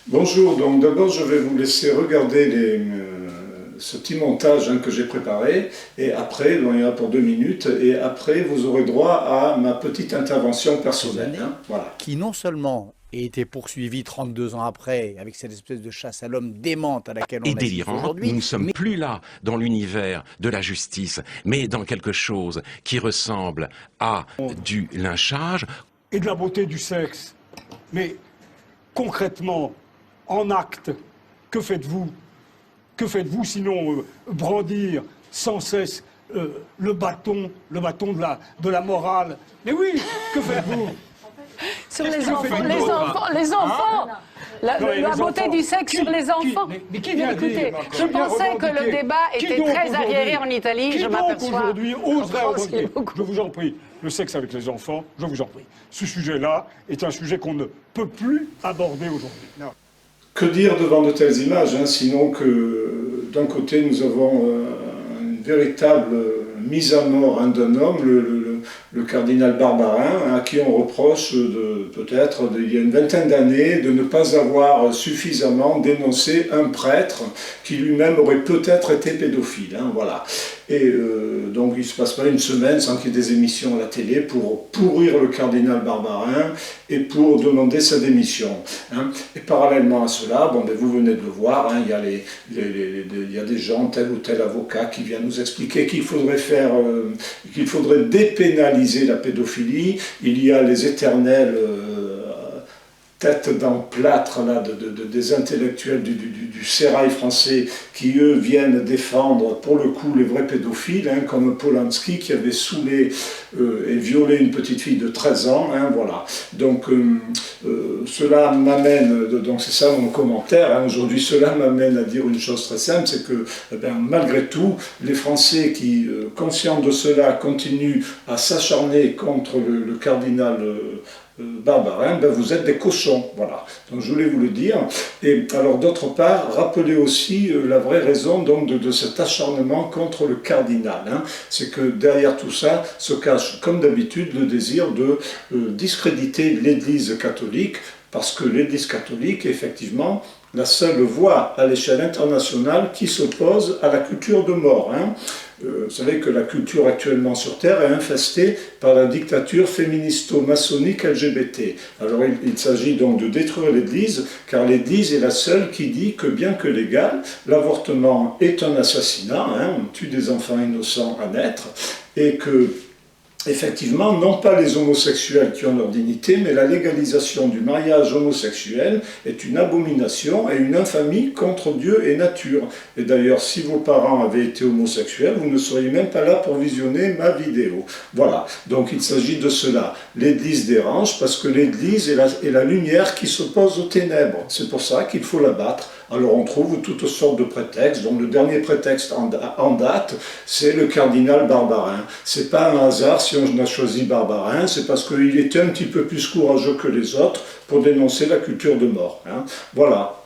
Bonjour, donc d'abord je vais vous laisser regarder ce petit montage que j'ai préparé et après, bon, il y en a pour 2 minutes et après vous aurez droit à ma petite intervention Ces personnelle. années, Voilà. qui non seulement ait été poursuivi 32 ans après, avec cette espèce de chasse à l'homme démente à laquelle Et on assiste délirante, nous aujourd'hui, ne sommes mais plus là dans l'univers de la justice, mais dans quelque chose qui ressemble à du lynchage. Et de la beauté du sexe. Mais concrètement, en acte, que faites-vous? Que faites-vous sinon brandir sans cesse le bâton de la morale? Mais oui, que faites-vous? Sur Qu'est-ce les que enfants, fait les d'autre, enfants, hein les enfants. La Non, mais la les beauté enfants, du sexe sur les enfants. mais qui vient Écoutez, dire, je pensais que le débat Qui était donc très aujourd'hui arriéré en Italie. Qui Je donc m'aperçois aujourd'hui qu'en oserait France, il y a revendiquer? beaucoup. Je vous en prie, le sexe avec les enfants, je vous en prie. Ce sujet-là est un sujet qu'on ne peut plus aborder aujourd'hui. Non. Que dire devant de telles images, sinon que d'un côté nous avons une véritable mise à mort d'un homme, le cardinal Barbarin, à qui on reproche peut-être il y a une vingtaine d'années de ne pas avoir suffisamment dénoncé un prêtre qui lui-même aurait peut-être été pédophile. Voilà. Et donc il ne se passe pas une semaine sans qu'il y ait des émissions à la télé pour pourrir le cardinal Barbarin et pour demander sa démission. Et parallèlement à cela, ben, vous venez de le voir, il y a des gens, tel ou tel avocat qui vient nous expliquer qu'il faudrait dépénaliser la pédophilie. Il y a les éternels tête d'emplâtre là, des intellectuels du sérail français qui, eux, viennent défendre, pour le coup, les vrais pédophiles, comme Polanski qui avait saoulé et violé une petite fille de 13 ans. Voilà. Donc, cela m'amène, donc c'est ça mon commentaire, aujourd'hui, cela m'amène à dire une chose très simple, c'est que, malgré tout, les Français qui, conscients de cela, continuent à s'acharner contre le cardinal Barbarin, vous êtes des cochons, voilà. Donc je voulais vous le dire. Et alors d'autre part, rappelez aussi la vraie raison donc de cet acharnement contre le cardinal. C'est que derrière tout ça se cache, comme d'habitude, le désir de discréditer l'Église catholique, parce que l'Église catholique, effectivement, la seule voie à l'échelle internationale qui s'oppose à la culture de mort. Vous savez que la culture actuellement sur Terre est infestée par la dictature féministo-maçonnique LGBT. Alors il s'agit donc de détruire l'Église, car l'Église est la seule qui dit que bien que légal, l'avortement est un assassinat, on tue des enfants innocents à naître, et que effectivement, non pas les homosexuels qui ont leur dignité, mais la légalisation du mariage homosexuel est une abomination et une infamie contre Dieu et nature. Et d'ailleurs, si vos parents avaient été homosexuels, vous ne seriez même pas là pour visionner ma vidéo. Voilà, donc il s'agit de cela. L'Église dérange parce que l'Église est la lumière qui s'oppose aux ténèbres. C'est pour ça qu'il faut la battre. Alors on trouve toutes sortes de prétextes, dont le dernier prétexte en date, c'est le cardinal Barbarin. C'est pas un hasard si on a choisi Barbarin, c'est parce qu'il était un petit peu plus courageux que les autres pour dénoncer la culture de mort. Voilà.